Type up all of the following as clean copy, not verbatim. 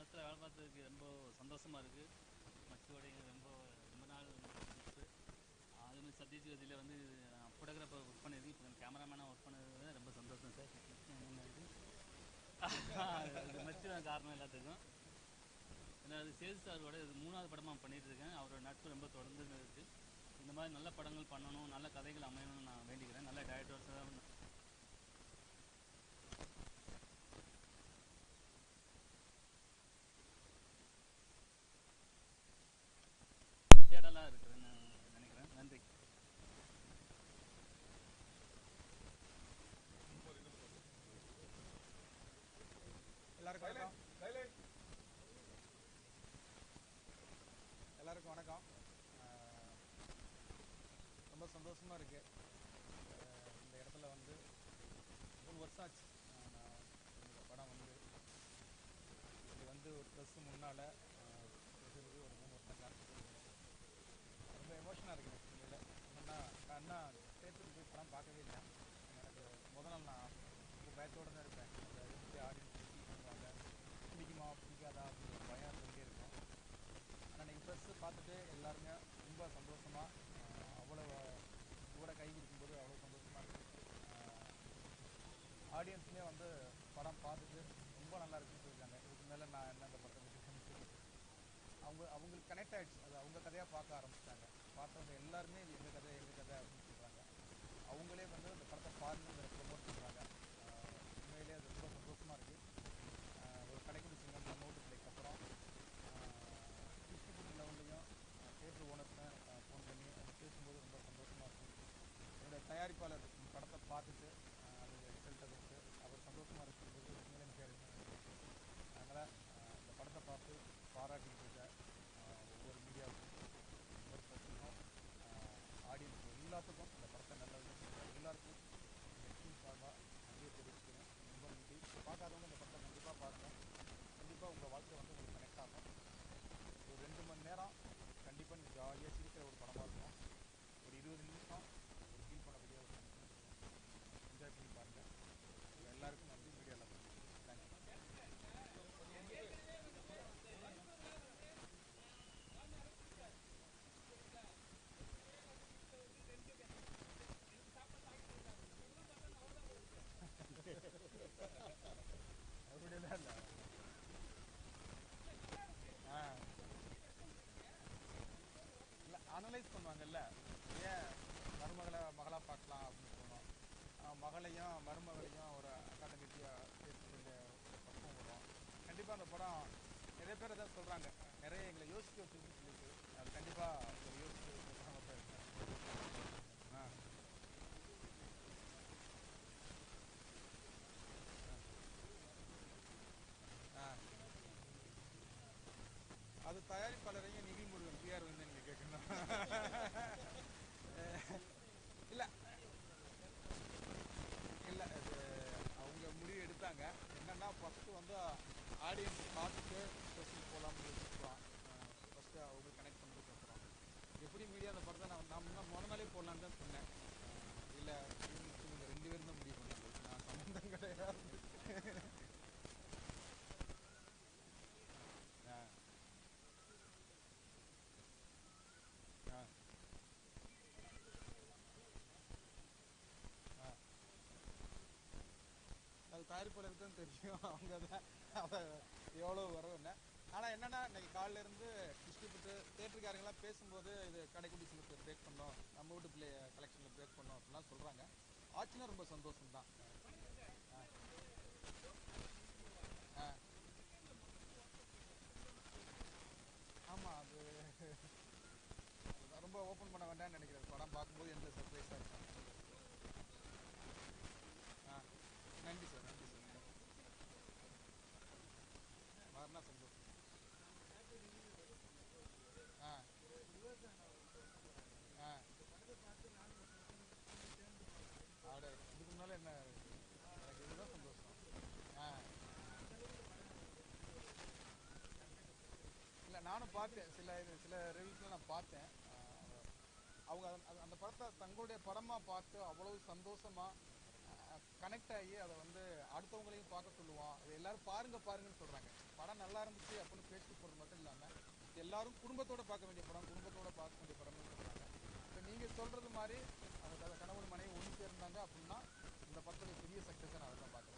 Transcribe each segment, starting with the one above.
படத்தில் வேலை பார்த்ததுக்கு ரொம்ப சந்தோஷமாக இருக்குது. மச்சோடைய ரொம்ப ரொம்ப நாள் ஃப்ரெண்ட்ஸு. அதுமாதிரி சத்யஜித் கதியில் வந்து ஃபோட்டோகிராஃபர் ஒர்க் பண்ணியிருக்கேன். இப்போ கேமராமேனாக ஒர்க் பண்ணது ரொம்ப சந்தோஷம் சார். அது மச்சு தான் காரணம் எல்லாத்துக்கும். ஏன்னா அது சேது சாரோட இது 3வது படமாக பண்ணிகிட்டு இருக்கேன். அவரோட நட்பு ரொம்ப தொடர்ந்து இருக்குது. இந்த மாதிரி நல்ல படங்கள் பண்ணணும், நல்ல கதைகள் அமையணும்னு நான் வேண்டிக்கிறேன். நல்ல டைரக்டர்ஸாக தேடலாக இருக்குதுன்னு நினைக்கிறேன். நன்றி. எல்லாருக்கும் வணக்கம். ரொம்ப சந்தோஷமாக இருக்குது. இந்த இடத்துல வந்து 3 வருஷம் ஆச்சு. நான் இந்த படம் வந்து இது வந்து ஒரு ப்ளஸ் முன்னால் பேசுகிறது ஒரு 3 வருஷம் காத்து. ரொம்ப எமோஷனாக இருக்குது எனக்கு. உண்மையில் என்னென்னா, நான் இன்னும் தேட்டருக்கு போய் படம் பார்க்கவே இல்லை. எனக்கு முதல் நாள் நான் ரொம்ப பயத்தோடு தான் இருப்பேன். அந்த எப்படி ஆடியன்ஸ் ரிசீவ் பண்ணுவாங்க, பிடிக்குமா பிடிக்காதா அப்படிங்கிற ஒரு பயம் இருந்துகிட்டே இருக்கும். ஆனால் இன்றைக்கி ப்ரெஸ்ஸு பார்த்துட்டு எல்லாருமே ரொம்ப சந்தோஷமாக அவ்வளோ கூட கை கொடுக்கும்போது அவ்வளோ சந்தோஷமாக இருக்குது. ஆடியன்ஸுமே வந்து படம் பார்த்துட்டு ரொம்ப நல்லா இருக்குன்னு சொல்லியிருக்காங்க. இதுக்கு மேலே நான் என்ன அந்த படத்தை பற்றி அவங்களுக்கு கனெக்ட் ஆகிடுச்சு. அது அவங்க கதையாக பார்க்க ஆரம்பிச்சிட்டாங்க. பார்த்தவங்க எல்லாருமே இது எங்கள் கதை அப்படின்னு சொல்கிறாங்க. அவங்களே வந்து அந்த படத்தை பாருங்கிற ப்ரொமோட் பண்ணுறாங்க. உண்மையிலே அது ரொம்ப சந்தோஷமாக இருக்குது. ஒரு கடைக்குடி சிங்கம் நம்ம வீட்டு பிள்ளைக்கு அப்புறம் டிஸ்ட்ரிபியூட்டர் லெவல்லையும் தேட்டர் ஓனர்ஸ்னு ஃபோன் பண்ணி அவங்க பேசும்போது ரொம்ப சந்தோஷமாக இருக்கும். என்னுடைய தயாரிப்பாளர் படத்தை பார்த்துட்டு அது ரிசல்ட்டை வச்சு அவர் சந்தோஷமாக இருக்கும்போது உண்மையிலே எனக்கு அதனால் இந்த படத்தை பார்த்து பாராட்டிகிட்டு இருக்க ஒவ்வொரு மீடியாவுக்கும், ஒவ்வொரு பர்சனுக்கும், ஆடியன்ஸ் எல்லாத்துக்கும், இந்த படத்தை நல்ல எல்லாருக்கும் இந்த டீம் சார்பாக நன்றியை தெரிவிச்சுக்கிறேன். ரொம்ப நன்றி. பார்க்காதவங்க இந்த படத்தை கண்டிப்பாக பாருங்கள். கண்டிப்பாக உங்கள் வாழ்க்கை வந்து உங்களுக்கு கனெக்ட் ஆகும். ஒரு 2 மணி நேரம் கண்டிப்பாக நீங்கள் ஜாலியாக சிரிக்கிற ஒரு படமாக இருக்கும். ஒரு 20 நிமிஷம் ஒரு ஃபீல் பண்ணக்கூடிய ஒரு என்ஜாய் பண்ணி பாருங்கள். எல்லாருக்கும் நன்றி. மீடியாவில் தேங்க்யூ. அப்படியெல்லாம் இல்லை. இல்லை அனலைஸ் பண்ணுவாங்கல்ல, ஏன் மகளாக பார்க்கலாம் அப்படின்னு சொன்னோம். மகளையும் மருமகளையும் ஒரு அக்கா தங்கச்சியாக பேசக்கூடிய ஒரு பக்குவம் வரும். கண்டிப்பாக அந்த படம் நிறைய பேர் தான் சொல்கிறாங்க, நிறைய எங்களை யோசிக்க வச்சுருக்குன்னு சொல்லிட்டு. அது கண்டிப்பாக ஒரு யோசிச்சு படமாக தான் இருக்கேன். அது தயாரிப்பாளரையும் நிதி முருகன் பிஆர் வந்து நீங்கள் கேட்கணும். இல்லை இல்லை அது அவங்க முடிவு எடுத்தாங்க. என்னென்னா ஃபஸ்ட்டு வந்து ஆடியன்ஸ் பார்த்துட்டு ஸ்பெஷல் போகலாம்னு யோசிச்சுக்கலாம். ஃபஸ்ட்டு அவங்க கனெக்ட் பண்ணதுக்கப்புறம் எப்படி மீடியா அந்த படத்தை நான் முத நாளே போடலான்னு தான் சொன்னேன். இல்லை இவங்க 2 பேரும் தான் முடிவு பண்ணாங்க. நான் சம்மந்தம் கிடையாது. அது தயாரிப்பாளருக்கு தான் தெரியும். அவங்க தான் எவ்வளோ வரும்னு. ஆனால் என்னென்னா இன்றைக்கி காலிலேருந்து டிஸ்ட்ரிபியூட்டர் தேட்டருக்காரங்களாம் பேசும்போது இது கடைக்குடி சிலத்தை பிரேக் பண்ணோம், நம்ம வீட்டு பிள்ளை கலெக்ஷனில் பிரேக் பண்ணோம் அப்படிலாம் சொல்கிறாங்க. ஆச்சுன்னா ரொம்ப சந்தோஷம்தான். ஆமாம், அது ரொம்ப ஓப்பன் பண்ண வேண்டாம்னு நினைக்கிறேன். படம் பார்க்கும்போது எந்த சர்ப்ரைஸாக இருக்கும். நன்றி சார், நன்றி சார். மாறினா சந்தோஷம். ஆட இதுக்கு முன்னால் என்ன, எனக்கு இதுதான் சந்தோஷம். இல்லை நானும் பார்த்தேன், சில ரிவ்யூஸ்லாம் நான் பார்த்தேன். அவங்க அந்த படத்தை தங்களுடைய படமாக பார்த்து அவ்வளவு சந்தோஷமாக கனெக்ட் ஆகி அதை வந்து அடுத்தவங்களையும் பார்க்க சொல்லுவோம். அது எல்லாரும் பாருங்கன்னு சொல்கிறாங்க. படம் நல்லா இருந்துச்சு அப்படின்னு பேசிட்டு போகிறது மட்டும் இல்லாமல் எல்லாரும் குடும்பத்தோடு பார்க்க வேண்டிய படம், குடும்பத்தோடு பார்க்க வேண்டிய படம்னு சொல்கிறாங்க. இப்போ நீங்கள் சொல்கிறது மாதிரி அந்த கணவன் மனைவி ஒன்று சேர்ந்தாங்க அப்படின்னா இந்த படத்துடைய பெரிய சக்ஸஸை நான் அதை தான் பார்க்குறேன்.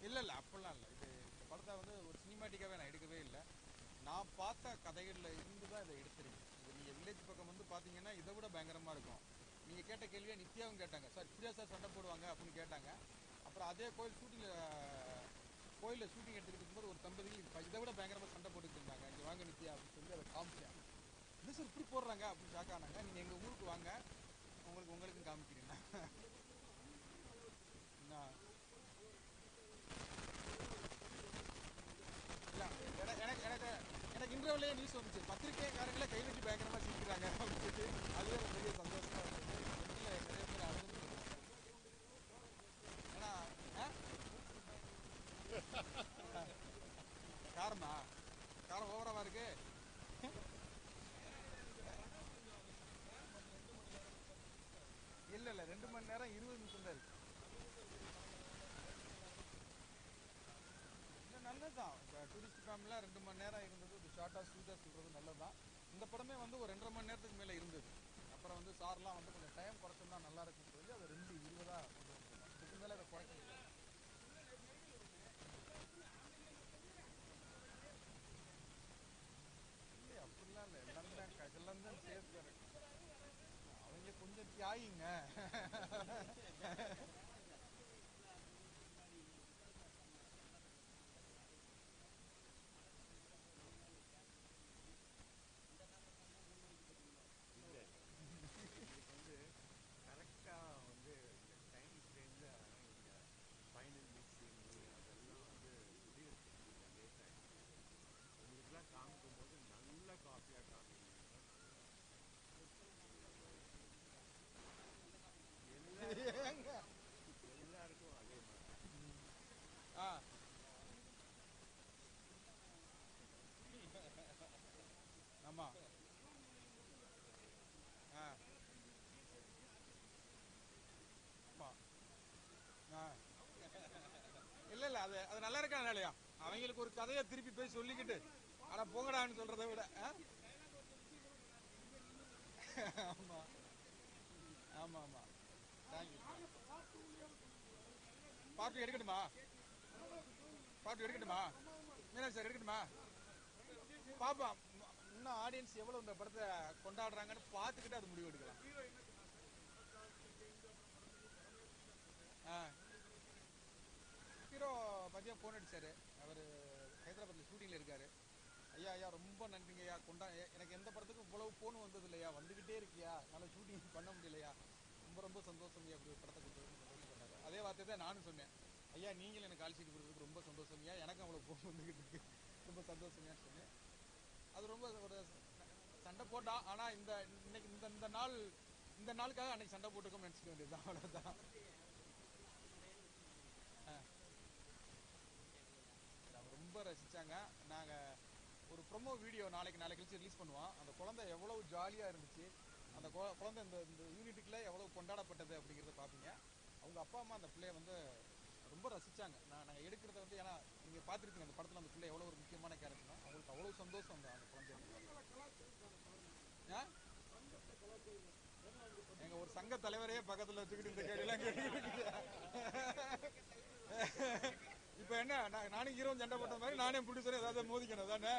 இல்லை அப்படிலாம் இல்லை. இந்த படத்தை வந்து ஒரு சினிமாட்டிக்காகவே நான் எடுக்கவே இல்லை. நான் பார்த்த கதைகளில் இருந்து தான் இதை எடுத்துருக்கேன். இது நீங்கள் வில்லேஜ் பக்கம் வந்து பார்த்தீங்கன்னா இதை விட பயங்கரமாக இருக்கும். நீங்கள் கேட்ட கேள்வியாக நித்யாவும் கேட்டாங்க, சார் இப்படியா சார் சண்டை போடுவாங்க அப்படின்னு கேட்டாங்க. அப்புறம் அதே கோயிலில் ஷூட்டிங் எடுத்துக்கிட்டு இருக்கும்போது ஒரு தம்பதிகள் இதை விட பயங்கரமாக சண்டை போட்டுக்கிட்டு இருந்தாங்க. இங்கே வாங்க நித்யா அப்படின்னு சொல்லி அதை காமிச்சேன். இது சார் இப்படி போடுறாங்க அப்படின்னு ஷாக் ஆனாங்க. நீங்கள் எங்கள் ஊருக்கு வாங்க, உங்களுக்கும் காமிக்கிறீங்க. எனக்கு இன்டர்வியூலேயே நியூஸ் வந்துச்சு, பத்திரிகைக்காரங்களே கை வச்சு பயங்கரமாக சிரிக்கிறாங்க அப்படின்னு சொல்லி. அதுவே ரொம்ப பெரிய சந்தோஷமாக இருந்துச்சு. நிறைய பேர் அழுது ஏன்னா காரம் ஓவராக இருக்கு. இல்லை 2 மணி நேரம் 20 நிமிஷம் தான் இருக்கு. நல்லதுதான். இப்போ டூரிஸ்ட் ஃபேமிலியாக 2 மணி நேரம் இருந்தது. இது ஷார்ட்டாக ஸ்வீட்டாக சொல்கிறது நல்லது தான். இந்த படமே வந்து ஒரு 2.5 மணி நேரத்துக்கு மேலே இருந்தது. அப்புறம் வந்து சார்லாம் வந்து கொஞ்சம் டைம் குறைச்சோம்னா நல்லா இருக்குன்னு சொல்லி அதை 2:20 கொண்டு வந்துருக்கோம். இதுக்கு மேலே அதை குறைக்க முடியாது. இல்லை அப்படிலாம் இல்லை, எல்லாம் தான் சேர்த்து அவங்க கொஞ்சம் தியாகிங்க. எல்லாருக்கும் அதே மாதிரி. ஆமா இல்ல அது நல்லா இருக்கா இல்லையா? அவங்களுக்கு ஒரு கதையை திருப்பி போய் சொல்லிக்கிட்டு ஆனா போங்கடான்னு சொல்றதை விட ஆமா ஆமா ஆமா. தேங்க்யூ. பாட்டு எடுக்கட்டுமா? மீனா சார் எடுக்கட்டுமா? பாப்பா இன்னும் ஆடியன்ஸ் எவ்வளவு இந்த படத்தை கொண்டாடுறாங்கன்னு பார்த்துக்கிட்டு அது முடிவு எடுக்கலாம். ஹீரோ மதியம் ஃபோன் அடிச்சாரு. அவர் ஹைதராபாத்தில் ஷூட்டிங்கில் இருக்காரு. ஐயா ரொம்ப நன்றிங்க ஐயா, எனக்கு எந்த படத்துக்கும் இவ்வளவு ஃபோன் வந்தது இல்லையா, வந்துக்கிட்டே இருக்கியா, நல்லா ஷூட்டிங் பண்ண முடியலையா, ரொம்ப சந்தோஷம் ஐயா, அப்படி ஒரு படத்தை கொடுத்தது சந்தோஷப்பட்டாரு. அதே வார்த்தை தான் நானும் சொன்னேன், ஐயா நீங்களும் எனக்கு கால் ஷீட் கொடுத்ததுக்கு ரொம்ப சந்தோஷம் ஐயா, எனக்கும் அவ்வளோ ஃபோன் வந்துக்கிட்டு இருக்கு, ரொம்ப சந்தோஷமையான்னு சொன்னேன். அது ரொம்ப ஒரு சண்டை போட்டா, ஆனால் இன்னைக்கு இந்த நாளுக்காக அன்னைக்கு சண்டை போட்டுக்கோன்னு நினச்சிக்க வேண்டியது தான், அவ்வளோதான். ரொம்ப ரசித்தாங்க. நாங்கள் ஒரு ப்ரொமோ வீடியோ நாளைக்கு கழிச்சு ரிலீஸ் பண்ணுவோம். அந்த குழந்தை எவ்வளவு ஜாலியாக இருந்துச்சு, அந்த குழந்தை இந்த யூனிட்டுக்குள்ளே எவ்வளோ கொண்டாடப்பட்டது அப்படிங்கிறத பார்ப்பீங்க. அவங்க அப்பா அம்மா அந்த பிள்ளைய வந்து ரொம்ப ரசித்தாங்க. நாங்கள் எடுக்கிறத வந்து, ஏன்னா நீங்கள் பார்த்துருப்பீங்க அந்த படத்தில் அந்த பிள்ளை எவ்வளோ ஒரு முக்கியமான கேரக்டர்னா, அவங்களுக்கு அவ்வளோ சந்தோஷம் அந்த குழந்தை. எங்கள் ஒரு சங்க தலைவரையே பக்கத்தில் வச்சுக்கிட்டு இந்த கேள்வியெல்லாம் கேட்டுக்கிட்டு இப்போ என்ன, நானும் ஹீரோ சண்டை போட்ட மாதிரி நானே ப்ரொடியூசர் ஏதாவது மோதிக்கணும் தானே?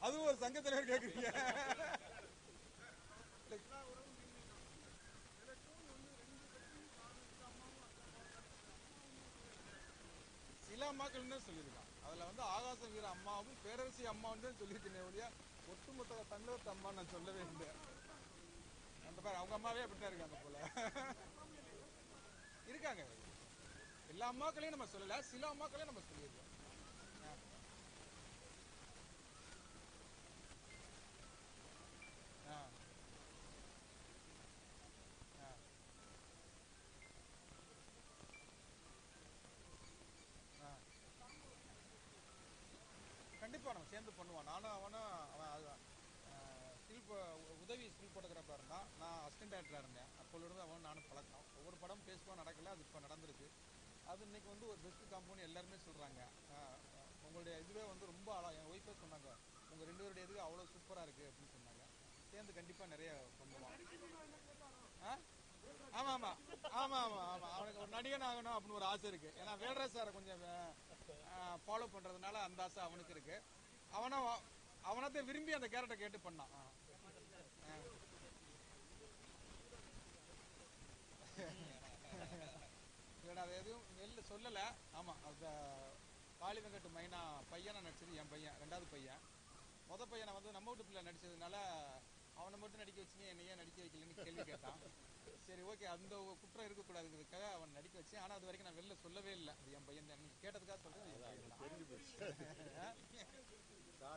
அதுவும் ஒரு சங்க தலைவர் கேட்குறீங்க. சில அம்மாக்கள் தான் சொல்லியிருக்கான். அதில் வந்து ஆகாச வீர அம்மாவும் பேரரசி அம்மாவும் தான் சொல்லியிருக்கேன் ஒழிய ஒட்டுமொத்த தமிழகத்து அம்மா நான் சொல்லவே இல்லை. அந்த பேர் அவங்க அம்மாவே அப்படித்தான் இருக்காங்க போல இருக்காங்க. எல்லா அம்மாக்களையும் நம்ம சொல்லல, சில அம்மாக்களையும் நம்ம சொல்லியிருக்கோம். கண்டிப்பாக நம்ம சேர்ந்து பண்ணுவோம். நானும் அவனும் அவன் ஸ்டில் உதவி ஸ்டில் ஃபோட்டோகிராஃபராக இருந்தான், நான் அசிஸ்டன்ட் டேரக்டராக இருந்தேன். அப்போலேருந்து அவன் நானும் பழக்கம். ஒவ்வொரு படம் பேசுவோம், நடக்கல, அது இப்போ நடந்திருக்கு. அது இன்னைக்கு வந்து ஒரு பெஸ்ட் காம்பவுண்ட் எல்லாருமே சொல்கிறாங்க. உங்களுடைய இதுவே வந்து ரொம்ப என் ஒய்ஃபே சொன்னாங்க, உங்கள் 2 பேருடைய இதுவே அவ்வளோ சூப்பராக இருக்குது அப்படின்னு சொன்னாங்க. சேர்ந்து கண்டிப்பாக நிறைய பண்ணுவோம். ஆமாம் ஆமாம் ஆமாம் ஆமாம் ஆமாம் அவனுக்கு ஒரு நடிகன் ஆகணும் அப்படின்னு ஒரு ஆசை இருக்குது. ஏன்னா வேல்ராஜ் சாரை கொஞ்சம் ஃபாலோ பண்ணுறதுனால அந்த ஆசை அவனுக்கு இருக்குது. அவனத்தை விரும்பி அந்த கேரக்டர் கேட்டு பண்ணான். இல்லைடா அது எதுவும் வெளில சொல்லலை. ஆமாம் அந்த காளி வெங்கட் மைனா பையனை நடிச்சது என் பையன், 2வது பையன். மொதல் பையனை வந்து நம்ம வீட்டு பிள்ளை நடிச்சதுனால அவனை மட்டும் நடிக்க வச்சிங்க, என்னையே நடிக்க வைக்கலன்னு கேள்வி கேட்டான். சரி ஓகே, அந்த குற்றம் இருக்கக்கூடாதுங்கிறதுக்காக அவன் நடிக்க வச்சேன். ஆனால் அது வரைக்கும் நான் வெளில சொல்லவே இல்லை, அது என் பையன் தான். நீங்கள் கேட்டதுக்காக சொல்கிறேன், என் பையன் தான்.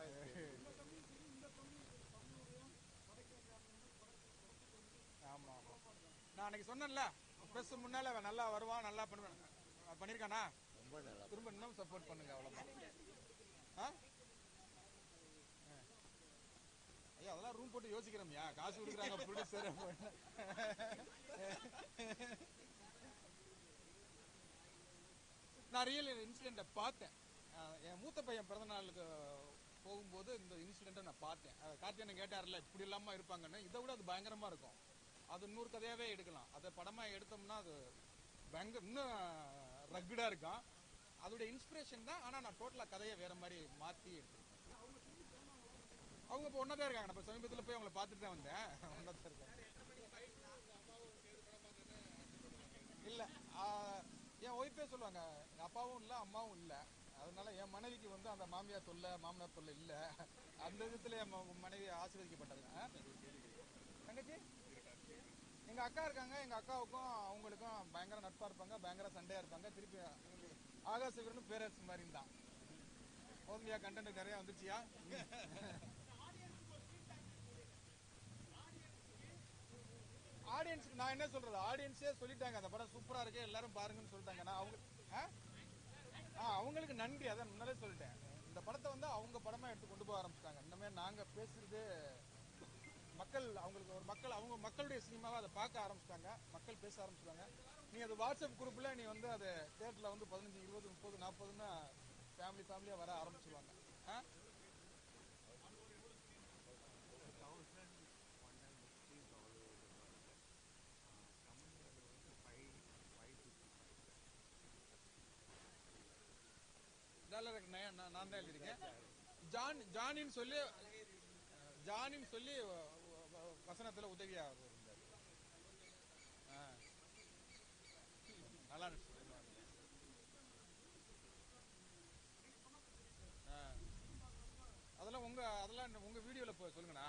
ஆமாம் ஆமாம், நான் அன்னைக்கு சொன்னேன்ல ப்ரெஸ் முன்னால் அவன் நல்லா வருவான், நல்லா பண்ணுவேன். பண்ணியிருக்கானா? திரும்ப இன்னும் சப்போர்ட் பண்ணுங்க, அவ்வளோதான். ஐயா அதெல்லாம் ரூம் போட்டு யோசிக்கிறோம்யா, காசு கொடுக்குறாங்க ப்ரொடியூசர். நான் ரியல் இன்சிடெண்ட்டை பார்த்தேன். என் மூத்த பையன் பிறந்த நாளுக்கு போகும்போது இந்த இன்சிடெண்ட்டை நான் பார்த்தேன். கார்த்தியனை கேட்டார்ல இப்படி இல்லாமல் இருப்பாங்கன்னு, இதை விட அது பயங்கரமாக இருக்கும். அது 100 கதையாகவே எடுக்கலாம். அதை படமாக எடுத்தோம்னா அது பயங்கர இன்னும் ரக்குடாக இருக்கும். அதோடைய இன்ஸ்பிரேஷன் தான். ஆனால் நான் டோட்டலாக கதையை வேறு மாதிரி மாற்றி எடுத்துருக்கேன். அவங்க இப்போ ஒன்றா தான் இருக்காங்க. நான் இப்போ சமீபத்தில் போய் அவங்கள பார்த்துட்டு தான் வந்தேன். ஒன்றா தான் இருக்காங்க. இல்லை என் ஒய்ஃபே சொல்லுவாங்க, எங்கள் அப்பாவும் இல்லை அம்மாவும் இல்லை, அதனால என் மனைவிக்கு வந்து அந்த மாமியார் தொல்லை மாமனார் தொல்லை இல்லை. அந்த விதத்தில் என் மனைவி ஆசீர்வதிக்கப்பட்டதுங்க. தங்கச்சி எங்கள் அக்கா இருக்காங்க. எங்கள் அக்காவுக்கும் அவங்களுக்கும் பயங்கர நட்பாக இருப்பாங்க, பயங்கர சண்டையாக இருப்பாங்க. திருப்பி ஆகாசவீரனும் பேரரசு மாதிரி தான். ஓதுமையா கண்டென்ட் நிறையா வந்துருச்சியா? ஆடியன்ஸுக்கு நான் என்ன சொல்றது, ஆடியன்ஸே சொல்லிட்டாங்க அந்த படம் சூப்பராக இருக்கு எல்லாரும் பாருங்கன்னு சொல்லிட்டாங்க. நான் அவங்க அவங்களுக்கு நன்றி, அதான் முன்னாலே சொல்லிட்டேன். இந்த படத்தை வந்து அவங்க படமாக எடுத்து கொண்டு போக ஆரம்பிச்சிட்டாங்க. இனிமேல் நாங்கள் பேசுறது மக்கள் அவங்களுக்கு ஒரு அவங்க மக்களுடைய சினிமாவை அதை பார்க்க ஆரம்பிச்சிட்டாங்க, மக்கள் பேச ஆரம்பிச்சிட்டாங்க. நீ அது வாட்ஸ்அப் குரூப்பில் நீ வந்து அது தேட்டரில் வந்து 15, 20, 30, 40ன்னு ஃபேமிலியாக வர ஆரம்பிச்சிருவாங்க. நான் தான் எழுதியிருக்கேன். ஜானின்னு சொல்லி வசனத்தில் உதவியாக இருந்தார். நல்லா அதெல்லாம் உங்க வீடியோவில் போய் சொல்லுங்கண்ணா.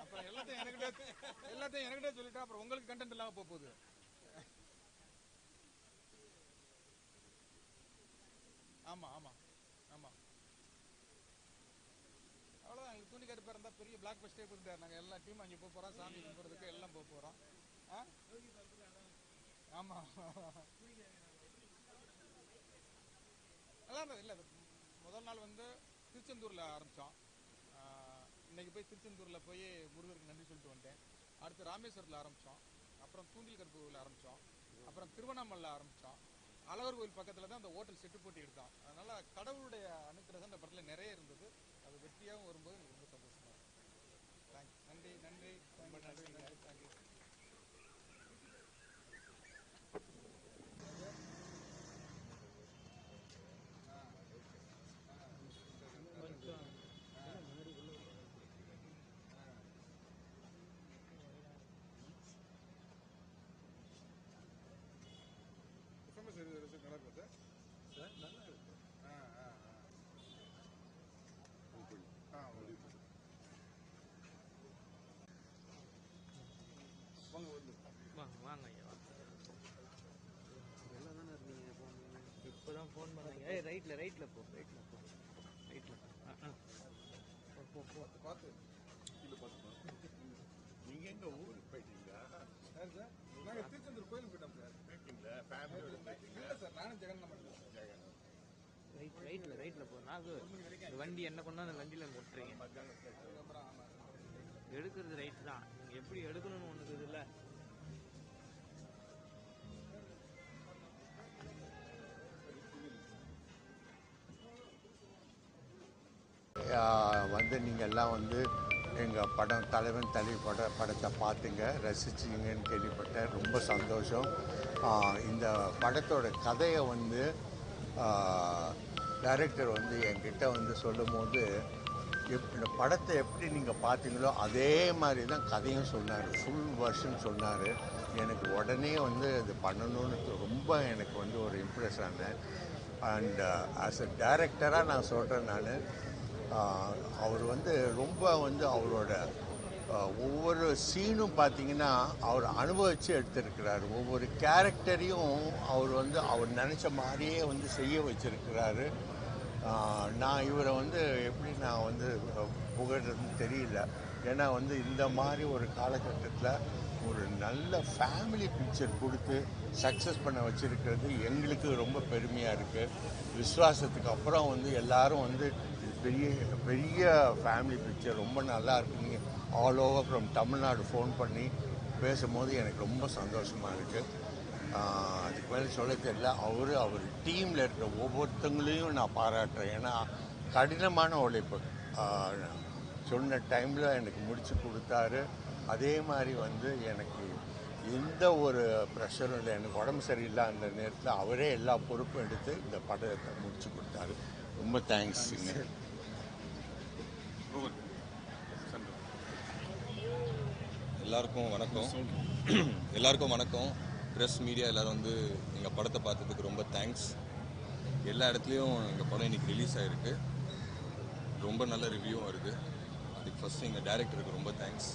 அப்புறம் எல்லாத்தையும் என்கிட்ட சொல்லிட்டா அப்புறம் உங்களுக்கு கண்டென்ட் இல்லாமல் போகுது. ஆமாம் ஆமாம் ஆமாம், அவ்வளோதான். எங்கள் துணி கருப்பாக இருந்தால் பெரிய பிளாக் பஸ்டே கொடுத்தாரு. நாங்கள் எல்லா டீமும் அங்கே போக போகிறோம், சாமி கும்பிட்றதுக்கு எல்லாம் போக போகிறோம். ஆமாம் நல்லா இருந்தது. இல்லை முதல் நாள் வந்து திருச்செந்தூரில் ஆரம்பித்தோம். இன்றைக்கி போய் திருச்செந்தூரில் போய் முருகருக்கு நன்றி சொல்லிட்டு வந்தேன். அடுத்து ராமேஸ்வரத்தில் ஆரம்பித்தோம், அப்புறம் தூண்டில் கருப்பூரில் ஆரம்பித்தோம், அப்புறம் திருவண்ணாமலையில் ஆரம்பித்தோம். அழகர் கோயில் பக்கத்தில் தான் அந்த ஹோட்டல் செட்டு போட்டி எடுத்தோம். அதனால் கடவுளுடைய அனுக்கிரகம் அந்த படத்தில் நிறைய இருந்தது. அது வெற்றியாகவும் வரும்போது எனக்கு ரொம்ப சந்தோஷமாக இருக்கும். தேங்க்ஸ், நன்றி நன்றி ரொம்ப நன்றி நன்றி தேங்க்யூ. நல்லா இருக்கு சார், நல்லா இருக்கு. வாங்க ஐயா வாங்க. எல்லாம் தானே இருந்தீங்க ஃபோன் இப்போ தான் ஃபோன் பண்ணாங்க. ரைட்டில் போ பார்த்து கீழே பார்த்து நீங்கள் எங்கே ஊருக்கு போயிட்டீங்களா? சார் நாங்கள் திருச்செந்தூர் கோயிலுக்கு போயிட்டோம் சார். போயிட்டீங்களா? ஃபேமிலியோட போயிட்டீங்களா? இல்லை சார், நானும் ஜெகன் மட்டும். ஜெகன் ரைட்டில் போ. நான் வண்டி என்ன கொண்டா அந்த வண்டியில் முட்டுறீங்க. எடுக்கிறது ரைட்டு தான். நீங்கள் எப்படி எடுக்கணும்னு ஒன்று இல்லை. வந்து நீங்கள் எல்லாம் வந்து எங்கள் படம் தலைவன் தலைவி படத்தை பார்த்துங்க, ரசிச்சிங்கன்னு கேள்விப்பட்டேன். ரொம்ப சந்தோஷம். இந்த படத்தோட கதையை வந்து டைரக்டர் வந்து என்கிட்ட வந்து சொல்லும் போது இந்த படத்தை எப்படி நீங்கள் பார்த்தீங்களோ அதே மாதிரி தான் கதையும் சொன்னார். ஃபுல் வெர்ஷன் சொன்னார். எனக்கு உடனே வந்து இது பண்ணணும்னு ரொம்ப எனக்கு வந்து ஒரு இம்ப்ரெஸ் ஆனேன். அண்ட் ஆஸ் அ டைரக்டராக நான் சொல்கிறேன், நான் அவர் வந்து ரொம்ப வந்து அவரோட ஒவ்வொரு சீனும் பார்த்தீங்கன்னா அவர் அனுபவித்து எடுத்திருக்கிறாரு. ஒவ்வொரு கேரக்டரையும் அவர் வந்து அவர் நினச்ச மாதிரியே வந்து செய்ய வச்சிருக்கிறாரு. நான் இவரை வந்து எப்படி நான் வந்து புகழ்றதுன்னு தெரியல. ஏன்னா வந்து இந்த மாதிரி ஒரு காலகட்டத்தில் ஒரு நல்ல ஃபேமிலி பிக்சர் கொடுத்து சக்ஸஸ் பண்ண வச்சுருக்கிறது எங்களுக்கு ரொம்ப பெருமையாக இருக்குது. விஸ்வாசத்துக்கு அப்புறம் வந்து எல்லாரும் வந்து பெரிய பெரிய ஃபேமிலி பிக்சர் ரொம்ப நல்லா இருக்குங்க. All over from Tamil Nadu phone பண்ணி பேசும்போது எனக்கு ரொம்ப சந்தோஷமாக இருக்குது. அதுக்கு மேலே சொல்ல தெரியல. அவர் டீமில் இருக்கிற ஒவ்வொருத்தங்களையும் நான் பாராட்டுறேன். ஏன்னா கடினமான உழைப்பு சொன்ன டைமில் எனக்கு முடித்து கொடுத்தாரு. அதே மாதிரி வந்து எனக்கு எந்த ஒரு ப்ரெஷரும் இல்லை. எனக்கு உடம்பு சரியில்லை அந்த நேரத்தில் அவரே எல்லா பொறுப்பும் எடுத்து இந்த படத்தை முடித்து கொடுத்தாரு. ரொம்ப தேங்க்ஸுங்க. எல்லாருக்கும் வணக்கம். ப்ரெஸ் மீடியா எல்லோரும் வந்து எங்கள் படத்தை பார்த்ததுக்கு ரொம்ப தேங்க்ஸ். எல்லா இடத்துலையும் எங்கள் படம் இன்றைக்கி ரிலீஸ் ஆகிருக்கு. ரொம்ப நல்ல ரிவ்யூவும் வருது. அதுக்கு ஃபஸ்ட்டு எங்கள் டைரக்டருக்கு ரொம்ப தேங்க்ஸ்,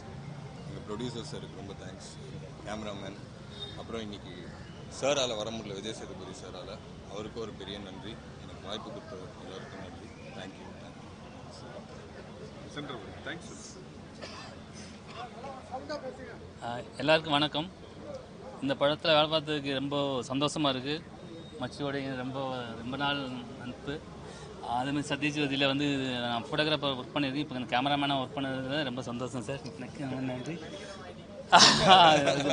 எங்கள் ப்ரொடியூசர் சாருக்கு ரொம்ப தேங்க்ஸ், கேமராமேன், அப்புறம் இன்றைக்கி சாரால் வர முடியல, விஜய் சேதுபதி சாரால், அவருக்கும் ஒரு பெரிய நன்றி. எனக்கு வாய்ப்பு கொடுத்த எல்லாருக்கும் நன்றி. தேங்க்யூ. எல்லாருக்கும் வணக்கம். இந்த படத்தில் வேலை பார்த்ததுக்கு ரொம்ப சந்தோஷமாக இருக்குது. மச்சியோடைய ரொம்ப நாள் நட்பு. அதுமாதிரி சத்யஜோதியில் வந்து நான் ஃபோட்டோகிராஃபர் ஒர்க் பண்ணியிருக்கேன். இப்போ இந்த கேமராமேனாக ஒர்க் பண்ணதில் ரொம்ப சந்தோஷம் சார். எனக்கு நன்றி.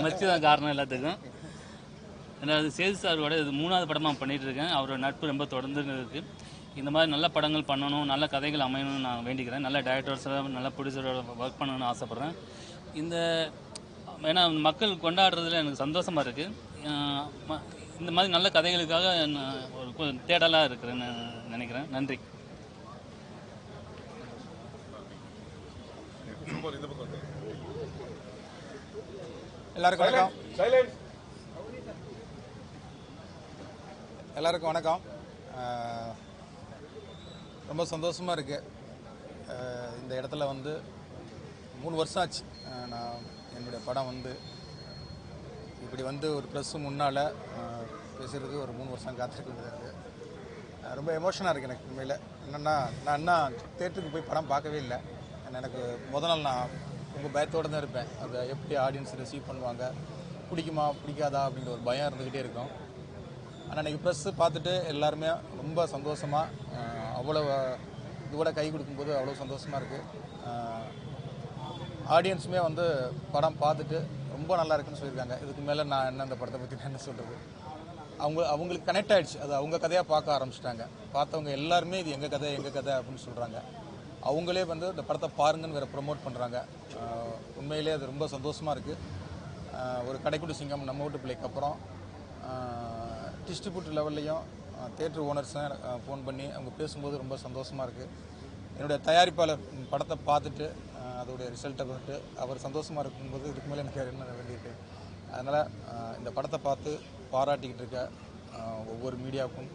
மச்சி தான் காரணம் எல்லாத்துக்கும். ரெண்டாவது சேது சாரோட இது 3வது படமாக பண்ணிகிட்டு இருக்கேன். அவரோட நட்பு ரொம்ப தொடர்ந்து இருக்குது. இந்த மாதிரி நல்ல படங்கள் பண்ணணும், நல்ல கதைகள் அமையணும்னு நான் வேண்டிக்கிறேன். நல்ல டைரக்டர்ஸோட நல்ல ப்ரொடியூசரோட ஒர்க் பண்ணணும்னு ஆசைப்பட்றேன். ஏன்னா மக்கள் கொண்டாடுறதுல எனக்கு சந்தோஷமாக இருக்குது. இந்த மாதிரி நல்ல கதைகளுக்காக ஒரு தேடலாக இருக்கிறேன்னு நினைக்கிறேன். நன்றி. எல்லாருக்கும் வணக்கம். ரொம்ப சந்தோஷமாக இருக்குது. இந்த இடத்துல வந்து 3 வருஷம் ஆச்சு. நான் என்னுடைய படம் வந்து இப்படி வந்து ஒரு ப்ரெஸ்ஸு முன்னால் பேசுகிறதுக்கு ஒரு 3 வருஷம் காத்திருக்கிறது இருக்குது. ரொம்ப எமோஷனாக இருக்குது எனக்கு. உண்மையில் என்னென்னா, நான் இன்னும் தேட்டருக்கு போய் படம் பார்க்கவே இல்லை. எனக்கு முதல் நாள் நான் ரொம்ப பயத்தோடு தான் இருப்பேன். அதை எப்படி ஆடியன்ஸ் ரிசீவ் பண்ணுவாங்க, பிடிக்குமா பிடிக்காதா அப்படிங்கிற ஒரு பயம் இருந்துக்கிட்டே இருக்கும். ஆனால் இன்றைக்கி ப்ரெஸ்ஸு பார்த்துட்டு எல்லாருமே ரொம்ப சந்தோஷமாக அவ்வளோ இதோட கை கொடுக்கும்போது அவ்வளோ சந்தோஷமாக இருக்குது. ஆடியன்ஸுமே வந்து படம் பார்த்துட்டு ரொம்ப நல்லா இருக்குன்னு சொல்லியிருக்காங்க. இதுக்கு மேலே நான் என்ன அந்த படத்தை பற்றி என்ன சொல்கிறது, அவங்களுக்கு கனெக்ட் ஆகிடுச்சு. அது அவங்க கதையாக பார்க்க ஆரம்பிச்சிட்டாங்க. பார்த்தவங்க எல்லாருமே இது எங்கள் கதை அப்படின்னு சொல்கிறாங்க. அவங்களே வந்து இந்த படத்தை பாருங்கன்னு வேறு ப்ரொமோட் பண்ணுறாங்க. உண்மையிலே அது ரொம்ப சந்தோஷமாக இருக்குது. ஒரு கடைக்குடி சிங்கம் நம்ம வீட்டு பிள்ளைக்கு அப்புறம் டிஸ்ட்ரிபியூட்டர் லெவல்லையும் தேட்டர் ஓனர்ஸும் ஃபோன் பண்ணி அவங்க பேசும்போது ரொம்ப சந்தோஷமாக இருக்குது. என்னுடைய தயாரிப்பாளர் படத்தை பார்த்துட்டு அதோடைய ரிசல்ட்டை வந்துட்டு அவர் சந்தோஷமாக இருக்கும்போது இதுக்கு மேலே எனக்கு என்ன வேண்டியிருக்கு. அதனால் இந்த படத்தை பார்த்து பாராட்டிக்கிட்டு இருக்க ஒவ்வொரு மீடியாவுக்கும்,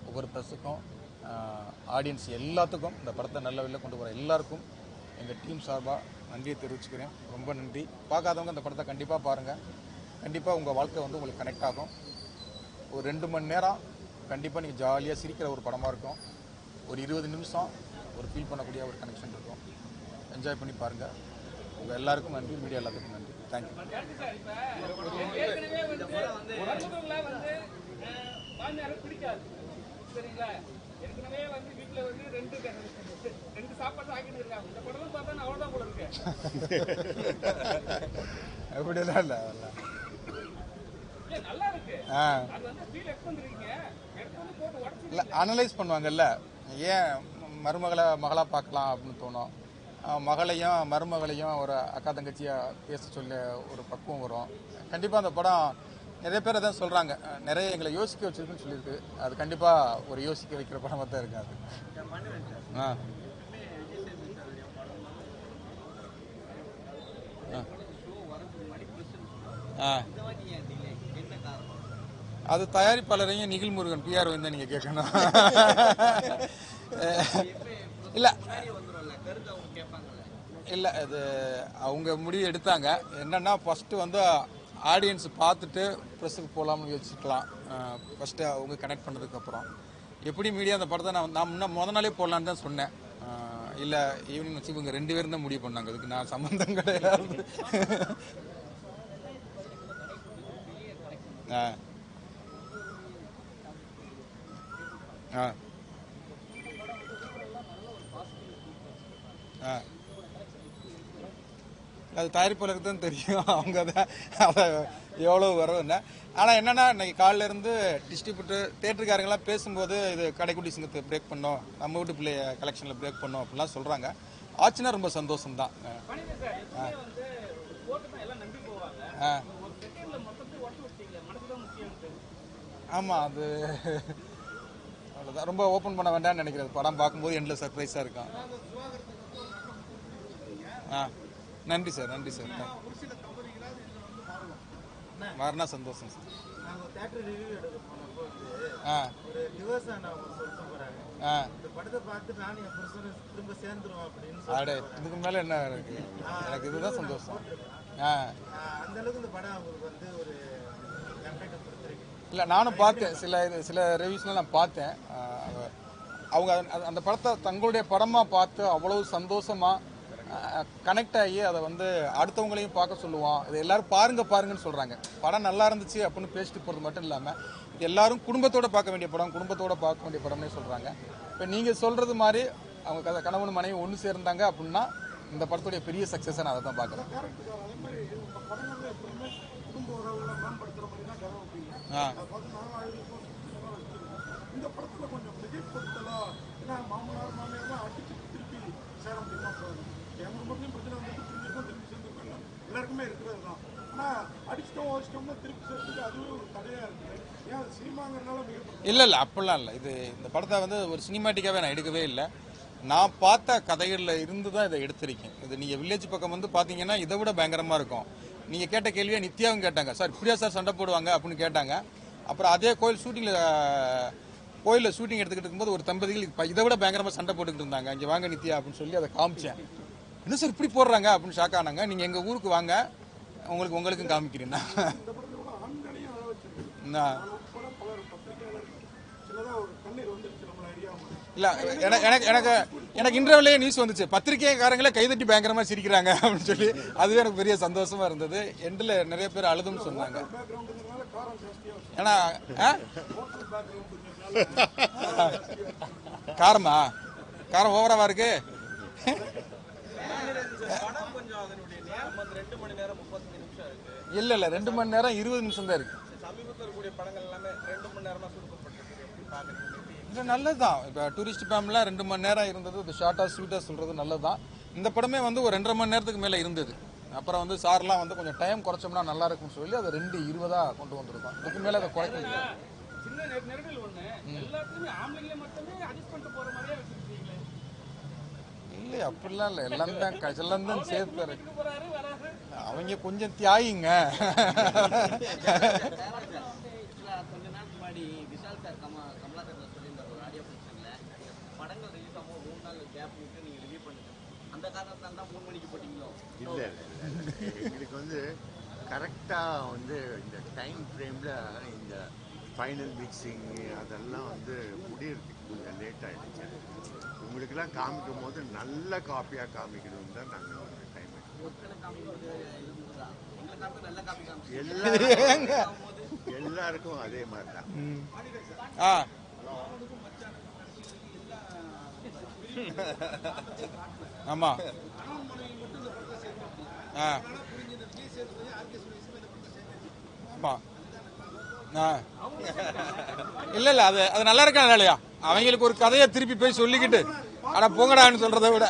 ஒவ்வொரு ப்ரெஸ்ஸுக்கும், ஆடியன்ஸ் எல்லாத்துக்கும், இந்த படத்தை நல்ல வழியில் கொண்டு போகிற எல்லாருக்கும் எங்கள் டீம் சார்பாக நன்றியை தெரிவிச்சுக்கிறேன். ரொம்ப நன்றி. பார்க்காதவங்க இந்த படத்தை கண்டிப்பாக பாருங்கள். கண்டிப்பாக உங்கள் வாழ்க்கை வந்து உங்களுக்கு கனெக்ட் ஆகும். ஒரு 2 மணி நேரம் கண்டிப்பாக நீங்கள் ஜாலியாக சிரிக்கிற ஒரு படமாக இருக்கும். ஒரு 20 நிமிஷம் ஒரு ஃபீல் பண்ணக்கூடிய ஒரு கனெக்ஷன் இருக்கும். என்ஜாய் பண்ணி பாருங்கள். உங்கள் எல்லாருக்கும் நன்றி. மீடியா எல்லாத்துக்கும் நன்றி. தேங்க்யூ. பிடிக்காது சரிங்களா. எனக்கு அப்படிலாம் இல்லை இல்லை அனலைஸ் பண்ணுவாங்கல்ல, ஏன் மகளா பார்க்கலாம் அப்படின்னு தோணும். மகளையும் மருமகளையும் ஒரு அக்கா தங்கச்சியாக பேச சொல்ல ஒரு பக்குவம் வரும். கண்டிப்பாக அந்த படம் நிறைய பேர் அதான் சொல்கிறாங்க, நிறைய எங்களை யோசிக்க வச்சிருக்குன்னு சொல்லியிருக்கு. அது கண்டிப்பாக ஒரு யோசிக்க வைக்கிற படமாக தான் இருக்கு அது. அது தயாரிப்பாளரையும் நிகில் முருகன் பிஆர் வந்து நீங்கள் கேட்கணும். இல்லை இல்லை அது அவங்க முடிவு எடுத்தாங்க. என்னென்னா ஃபஸ்ட்டு வந்து ஆடியன்ஸ் பார்த்துட்டு ப்ரெஸ்ஸுக்கு போகலாம்னு யோசிச்சுக்கலாம். ஃபஸ்ட்டு அவங்க கனெக்ட் பண்ணதுக்கப்புறம் எப்படி மீடியா அந்த படத்தை நான் முன்ன முத நாளே போடலான்னு தான் சொன்னேன். இல்லை ஈவினிங் வச்சு இவங்க 2 பேரும் தான் முடிவு பண்ணாங்க, அதுக்கு நான் சம்மந்தம் கிடையாது. அது தயாரிப்பாளருக்கு தான் தெரியும், அவங்க அதை எவ்வளோ வரும்னு. ஆனால் என்னென்னா இன்னைக்கு காலையில இருந்து டிஸ்ட்ரிபியூட்டர் தேட்டருக்காரங்களாம் பேசும்போது இது கடைக்குட்டி சிங்கத்தை பிரேக் பண்ணோம், நம்ம வீட்டு பிள்ளைய கலெக்ஷனில் பிரேக் பண்ணோம் அப்படிலாம் சொல்கிறாங்க. ஆச்சுன்னா ரொம்ப சந்தோஷம்தான். ஆமாம், அது அவ்வளோதான். ரொம்ப ஓப்பன் பண்ண வேண்டாம்னு நினைக்கிறது. படம் பார்க்கும்போது எண்டில் சர்ப்ரைஸாக இருக்கும். நன்றி சார், நன்றி சார். மாறினா சந்தோஷம் சார். அடே இதுக்கு மேலே என்ன இருக்கு, எனக்கு இதுதான் சந்தோஷம். இல்லை நானும் பார்த்தேன், சில ரிவ்யூஸ்லாம் நான் பார்த்தேன். அவங்க அந்த படத்தை தங்களுடைய படமாக பார்த்து அவ்வளவு சந்தோஷமாக கனெக்ட் ஆகி அதை வந்து அடுத்தவங்களையும் பார்க்க சொல்லுவோம். இது எல்லாரும் பாருங்கன்னு சொல்கிறாங்க. படம் நல்லா இருந்துச்சு அப்படின்னு பேசிட்டு போகிறது மட்டும் இல்லாமல் இது எல்லாரும் குடும்பத்தோடு பார்க்க வேண்டிய படம், குடும்பத்தோடு பார்க்க வேண்டிய படம்னே சொல்கிறாங்க. இப்போ நீங்கள் சொல்கிறது மாதிரி அவங்க கணவன் மனைவி ஒன்று சேர்ந்தாங்க அப்படின்னா இந்த படத்துடைய பெரிய சக்ஸஸை நான் அதை தான் பார்க்குறேன். இல்லை அப்படிலாம் இல்லை. இந்த படத்தை வந்து ஒரு சினிமாட்டிக்காகவே நான் எடுக்கவே இல்லை. நான் பார்த்த கதைகளில் இருந்து தான் இதை எடுத்திருக்கேன். இது நீங்கள் வில்லேஜ் பக்கம் வந்து பார்த்தீங்கன்னா இதை விட பயங்கரமாக இருக்கும். நீங்கள் கேட்ட கேள்வியை நித்யாவும் கேட்டாங்க, சார் இப்படியா சார் சண்டை போடுவாங்க அப்படின்னு கேட்டாங்க. அப்புறம் அதே கோயிலில் ஷூட்டிங் எடுத்துக்கிட்டு இருக்கும்போது ஒரு தம்பதிகள் இதை விட பயங்கரமாக சண்டை போட்டுக்கிட்டு இருந்தாங்க. இங்கே வாங்க நித்யா அப்படின்னு சொல்லி அதை காமிச்சேன். என்ன சார் இப்படி போடுறாங்க அப்படின்னு ஷாக் ஆனாங்க. நீங்கள் எங்கள் ஊருக்கு வாங்க, உங்களுக்கும் காமிக்கிறீங்கன்னா இல்லை எனக்கு இன்டர்வியூலேயே நியூஸ் வந்துச்சு, பத்திரிகைக்காரங்களே கைதட்டி பயங்கரமாக சிரிக்கிறாங்க அப்படின்னு சொல்லி. அதுவே எனக்கு பெரிய சந்தோஷமாக இருந்தது. எண்டில் நிறைய பேர் அழுதுன்னு சொன்னாங்க. ஏன்னா காரம் ஓவராவா இருக்கு. இல்லை 2 மணி நேரம் 20 நிமிஷம் தான் இருக்கு. இது நல்லதுதான். இப்போ டூரிஸ்ட் ஃபேமிலிலாம் 2 மணி நேரம் இருந்தது. இது ஷார்ட்டாக ஸ்வீட்டாக சொல்கிறது நல்லதுதான். இந்த படமே வந்து ஒரு 2.5 மணி நேரத்துக்கு மேலே இருந்தது. அப்புறம் வந்து சார்லாம் வந்து கொஞ்சம் டைம் குறைச்சோம்னா நல்லா இருக்கும்னு சொல்லி அதை 2:20 கொண்டு வந்திருக்கோம். இதுக்கு மேலே அதை குறைக்க இல்லை, அப்படிலாம் இல்லை. எல்லாம் தான் சேர்த்து அவங்க கொஞ்சம் தியாகிங்க. இல்லை எங்களுக்கு வந்து கரெக்டாக வந்து இந்த டைம் ஃப்ரேமில் இந்த ஃபைனல் மிக்சிங் அதெல்லாம் வந்து முடியறதுக்கு கொஞ்சம் லேட் ஆகிடுச்சு. உங்களுக்கெல்லாம் காமிக்கும் போது நல்ல காப்பியாக காமிக்கணும்னு தான் நாங்கள் வந்து டைம் எல்லாருக்கும் அதே மாதிரி தான். ஆமாம் ஆ ஆமாம் ஆ இல்லை இல்லை அது அது நல்லா இருக்கா இல்லையா? அவங்களுக்கு ஒரு கதையை திருப்பி போய் சொல்லிக்கிட்டு ஆனால் போங்கடான்னு சொல்கிறத விட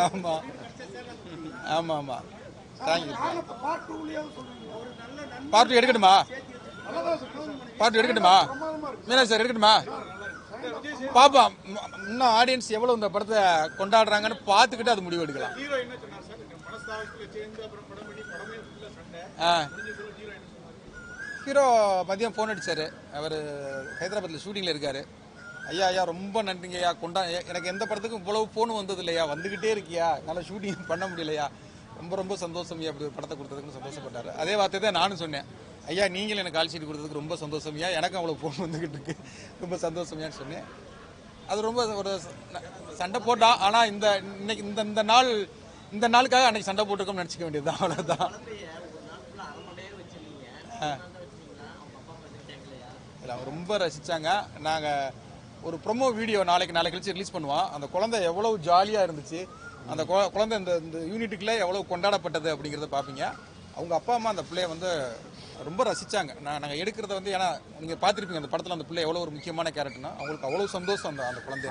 ஆமாம் ஆமாம் ஆமாம் தேங்க்யூ. பார்ட் எடுக்கட்டுமா? பார்ட் எடுக்கட்டுமா? மீனா சார் எடுக்கட்டுமா? பாப்பா இன்னும் ஆடியன்ஸ் எவ்வளோ இந்த படத்தை கொண்டாடுறாங்கன்னு பார்த்துக்கிட்டு அது முடிவு எடுக்கலாம். ஹீரோ மதியம் ஃபோன் அடித்தார். அவர் ஹைதராபாத்தில் ஷூட்டிங்கில் இருக்கார். ஐயா ஐயா ரொம்ப நன்றிங்க ஐயா, எனக்கு எந்த படத்துக்கும் இவ்வளவு ஃபோன் வந்தது இல்லையா, வந்துக்கிட்டே இருக்கியா, என்னால் ஷூட்டிங் பண்ண முடியலையா, ரொம்ப ரொம்ப சந்தோஷம் ஐயா அப்படி ஒரு படத்தை கொடுத்ததுக்குன்னு சந்தோஷப்பட்டார். அதே வார்த்தை தான் நானும் சொன்னேன். ஐயா நீங்களும் எனக்கு கால் ஷீட் கொடுத்ததுக்கு ரொம்ப சந்தோஷம் ஐயா, எனக்கும் அவ்வளோ ஃபோன் வந்துக்கிட்டு இருக்கு, ரொம்ப சந்தோஷமையான்னு சொன்னேன். அது ரொம்ப ஒரு சண்டை போட்டா, ஆனால் இன்னைக்கு இந்த நாளுக்காக அன்னைக்கு சண்டை போட்டுருக்கோம்னு நினச்சிக்க வேண்டியது தான், அவ்வளோதான். இல்லை அவங்க ரொம்ப ரசித்தாங்க. நாங்கள் ஒரு ப்ரொமோ வீடியோ நாளைக்கு கழிச்சு ரிலீஸ் பண்ணுவோம். அந்த குழந்தை எவ்வளோ ஜாலியாக இருந்துச்சு, அந்த குழந்தை இந்த யூனிட்டுக்குள்ளே எவ்வளோ கொண்டாடப்பட்டது அப்படிங்கிறத பார்ப்பீங்க. அவங்க அப்பா அம்மா அந்த பிள்ளைய வந்து ரொம்ப ரசித்தாங்க. நாங்கள் எடுக்கிறத வந்து, ஏன்னா நீங்கள் பார்த்துருப்பீங்க அந்த படத்தில் அந்த பிள்ளை எவ்வளோ ஒரு முக்கியமான கேரக்டர்னா, அவங்களுக்கு அவ்வளோ சந்தோஷம் அந்த குழந்தை.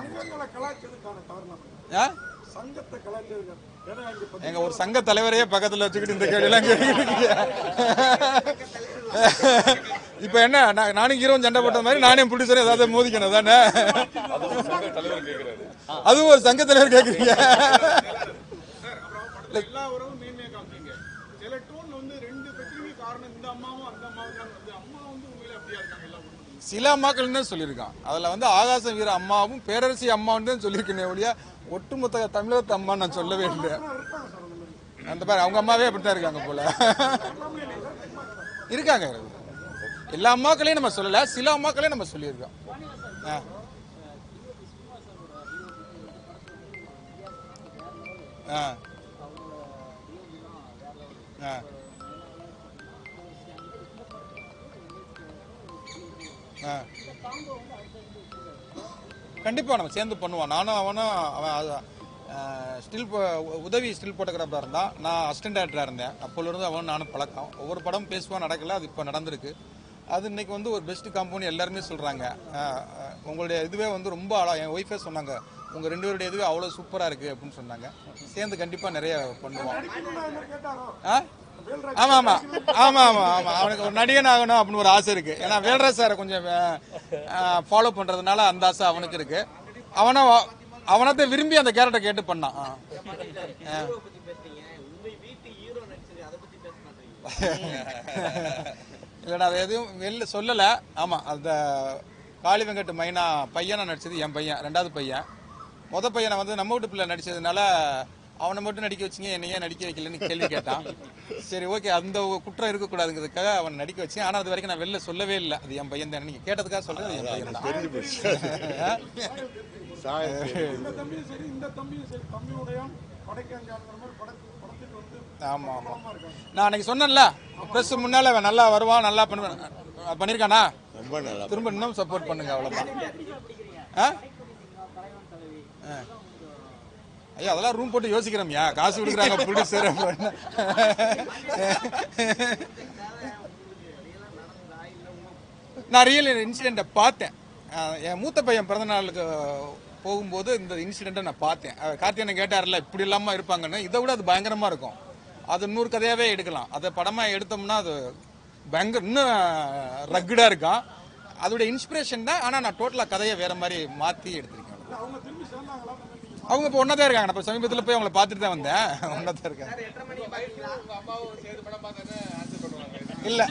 எங்க ஒரு சங்க தலைவரையே பக்கத்தில் வச்சுக்கிட்டு இந்த கேள்வியெல்லாம் கேட்குறீங்க. இப்போ என்ன நானும் ஹீரோன் சண்டை போட்ட மாதிரி நானே ப்ரொடியூசர் ஏதாவது மோதிக்கணும் தானே? அதுவும் ஒரு சங்க தலைவர் கேட்குறீங்க. சில அம்மாக்கள் தான் சொல்லியிருக்கான். அதில் வந்து ஆகாச வீர அம்மாவும் பேரரசி அம்மாவும் தான் சொல்லியிருக்கேன் ஒழிய ஒட்டுமொத்த தமிழகத்து அம்மா நான் சொல்லவே இல்லை. அந்த மாதிரி அவங்க அம்மாவே அப்படித்தான் இருக்காங்க போல இருக்காங்க. எல்லா அம்மாக்களையும் நம்ம சொல்லலை, சில அம்மாக்களையும் நம்ம சொல்லியிருக்கோம். கண்டிப்பாக நம்ம சேர்ந்து பண்ணுவோம். நானும் அவன் ஸ்டில் உதவி ஸ்டில் ஃபோட்டோகிராஃபராக இருந்தான், நான் அசிஸ்டன்ட் டேரக்டராக இருந்தேன். அப்போலேருந்து அவன் நானும் பழக்கம். ஒவ்வொரு படம் பேசுவான், நடக்கல, அது இப்போ நடந்திருக்கு. அது இன்னைக்கு வந்து ஒரு பெஸ்ட் காம்பவுண்ட் எல்லாருமே சொல்கிறாங்க. உங்களுடைய இதுவே வந்து ரொம்ப என் ஒய்ஃபே சொன்னாங்க, உங்கள் 2 பேருடைய இதுவே அவ்வளோ சூப்பராக இருக்குது அப்படின்னு சொன்னாங்க. சேர்ந்து கண்டிப்பாக நிறைய பண்ணுவோம். ஆமாம் ஆமாம் ஆமாம் ஆமாம் ஆமாம் அவனுக்கு ஒரு நடிகன் ஆகணும் அப்படின்னு ஒரு ஆசை இருக்குது. ஏன்னா வேல்ராஜ் சாரை கொஞ்சம் ஃபாலோ பண்ணுறதுனால அந்த ஆசை அவனுக்கு இருக்குது. அவனத்தை விரும்பி அந்த கேரக்டர் கேட்டு பண்ணான். இல்லைடா அது எதுவும் வெளில சொல்லலை. ஆமாம் அந்த காளி வெங்கட் மைனா பையனை நடிச்சது என் பையன், 2வது பையன். மொதல் பையனை வந்து நம்ம வீட்டு பிள்ளை நடிச்சதுனால அவனை மட்டும் நடிக்க வச்சிங்க, என்னையே நடிக்க வைக்கலன்னு கேள்வி கேட்டான். சரி ஓகே, அந்த குற்றம் இருக்கக்கூடாதுங்கிறதுக்காக அவன் நடிக்க வச்சேன். ஆனால் அது வரைக்கும் நான் வெளில சொல்லவே இல்லை அது என் பையன் தான். நீங்கள் கேட்டதுக்காக சொல்கிறது என் பையன் தான். ஆமாம் ஆமாம் நான் அன்னைக்கு சொன்னேன்ல, ப்ரெஸ் முன்னால் அவன் நல்லா வருவான், நல்லா பண்ணியிருக்கானா, திரும்ப இன்னும் சப்போர்ட் பண்ணுங்க, அவ்வளோதான். ஐயா அதெல்லாம் ரூம் போட்டு யோசிக்கிறோம்யா, காசு கொடுக்குறாங்க ப்ரொடியூசர். நான் ரியல் இன்சிடெண்ட்டை பார்த்தேன். என் மூத்த பையன் பிறந்த நாளுக்கு போகும்போது இந்த இன்சிடெண்ட்டை நான் பார்த்தேன். கார்த்தியனை கேட்டார்ல இப்படி இல்லாமல் இருப்பாங்கன்னு, இதை விட அது பயங்கரமாக இருக்கும். அது 100 கதையாகவே எடுக்கலாம். அதை படமாக எடுத்தோம்னா அது பயங்கர இன்னும் ரக்குடாக இருக்கும். அதோடைய இன்ஸ்பிரேஷன் தான். ஆனால் நான் டோட்டலாக கதையை வேறு மாதிரி மாற்றி எடுத்திருக்கேன். அவங்க இப்போ ஒன்றா தான் இருக்காங்க. நான் இப்போ சமீபத்தில் போய் அவங்கள பார்த்துட்டு தான் வந்தேன். ஒன்றா தான் இருக்காங்க. இல்லை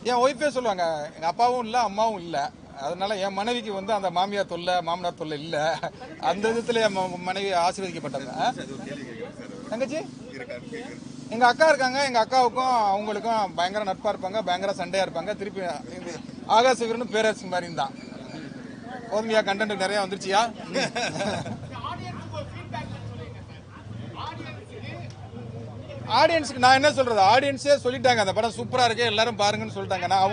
என் ஒய்ஃபே சொல்லுவாங்க, எங்கள் அப்பாவும் இல்லை அம்மாவும் இல்லை, அதனால என் மனைவிக்கு வந்து அந்த மாமியார் தொல்லை மாமனார் தொல்லை இல்லை. அந்த விதத்தில் என் மனைவி ஆசீர்வதிக்கப்பட்டாங்க. தங்கச்சி எங்கள் அக்கா இருக்காங்க. எங்கள் அக்காவுக்கும் அவங்களுக்கும் பயங்கர நட்பாக இருப்பாங்க, பயங்கர சண்டையாக இருப்பாங்க. திருப்பி ஆகாச வீரனும் பேரரசு மாதிரி தான். போதுமையா, கண்டென்ட் நிறையா வந்துருச்சியா? ஆடியன்ஸுக்கு நான் என்ன சொல்றது, ஆடியன்ஸே சொல்லிட்டாங்க அந்த படம் சூப்பரா இருக்கு எல்லாரும் பாருங்கன்னு சொல்லிட்டாங்க. நான்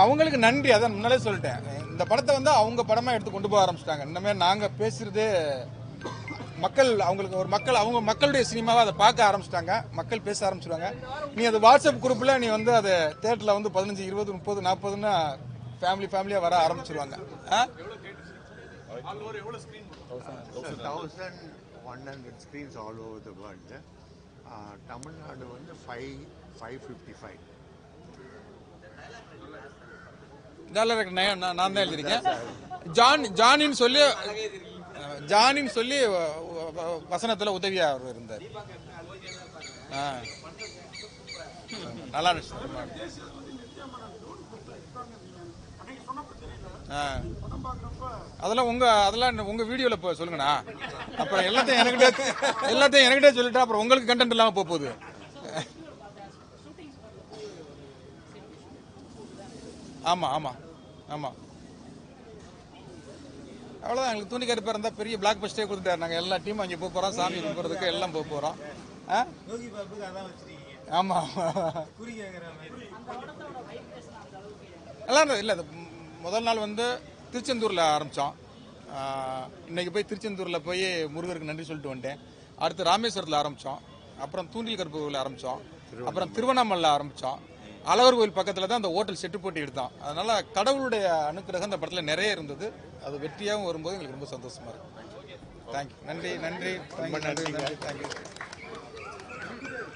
அவங்களுக்கு நன்றி, அதான் முன்னாலே சொல்லிட்டேன். இந்த படத்தை வந்து அவங்க படமாக எடுத்து கொண்டு போக ஆரம்பிச்சிட்டாங்க. இன்னமே நாங்கள் பேசுகிறதே மக்கள் அவங்களுக்கு ஒரு மக்கள் அவங்க மக்களுடைய சினிமாவை அதை பார்க்க ஆரம்பிச்சிட்டாங்க. மக்கள் பேச ஆரம்பிச்சிடுவாங்க. நீ அது வாட்ஸ்அப் குரூப்பில் நீ வந்து அது தேட்டரில் வந்து 15, 20, 30, 40ன்னு ஃபேமிலியாக வர ஆரம்பிச்சிருவாங்க. 1100 screens all over the world. Tamil Nadu வந்து 555. நான் தான் எழுதிருக்கேன். ஜானின்னு சொல்லி வசனத்தில் உதவியா அவர் இருந்தார். நல்லா அதெல்லாம் உங்க வீடியோல சொல்லுங்கண்ணா. அப்புறம் எல்லாத்தையும் என்கிட்ட சொல்லிட்டா அப்புறம் உங்களுக்கு கண்டென்ட் இல்லாம போகுது. ஆமா ஆமா ஆமா அவ்வளோதான். எங்களுக்கு துணி கருப்பாக இருந்தால் பெரிய பிளாக் பஸ்டே கொடுத்துட்டாரு. நாங்கள் எல்லா டீமும் அங்கே போக போகிறோம், சாமி கும்பிட்றதுக்கு எல்லாம் போக போகிறோம். ஆமாம் எல்லாம் இல்லை. முதல் நாள் வந்து திருச்செந்தூரில் ஆரம்பித்தோம். இன்றைக்கி போய் திருச்செந்தூரில் போய் முருகருக்கு நன்றி சொல்லிட்டு வந்துட்டேன். அடுத்து ராமேஸ்வரத்தில் ஆரம்பித்தோம், அப்புறம் தூண்டில் கருப்பு கோவில் ஆரம்பித்தோம், அப்புறம் திருவண்ணாமலையில் ஆரம்பித்தோம். அழகர் கோவில் பக்கத்தில் தான் அந்த ஹோட்டல் செட்டு போட்டு எடுத்தோம். அதனால் கடவுளுடைய அனுக்கிரகம் அந்த படத்தில் நிறைய இருந்தது. அது வெற்றியாகவும் வரும்போது எங்களுக்கு ரொம்ப சந்தோஷமாக இருக்குது. தேங்க்யூ. நன்றி. ரொம்ப நன்றி. தேங்க்யூ.